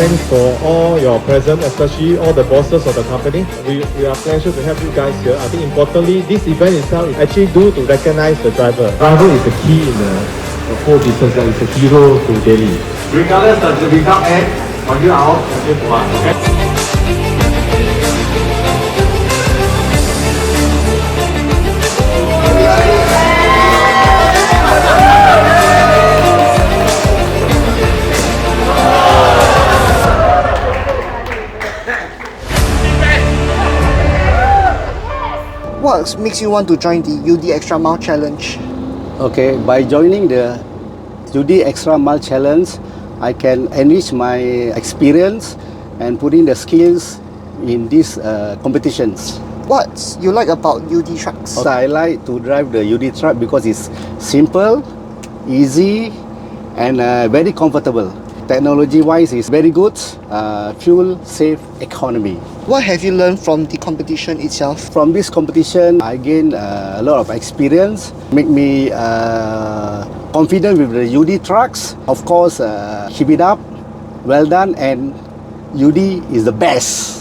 thanks for all your presence, especially all the bosses of the company. We are pleasure to have you guys here. I think importantly, this event itself is actually due to recognize the driver. Driver is the key in the whole business. It's a hero to Delhi. Regardless of the result end, 我就好，我就不玩。What makes you want to join the UD Extra Mile Challenge? Okay, by joining the UD Extra Mile Challenge, I can enrich my experience and put in the skills in these competitions. What you like about UD trucks? I like to drive the UD truck because it's simple, easy, and very comfortable. Technology-wise, it's very good. Fuel safe economy. What have you learned from the competition itself? From this competition, I gained a lot of experience, make me confident with the UD trucks. Of course, keep it up, well done, and UD is the best.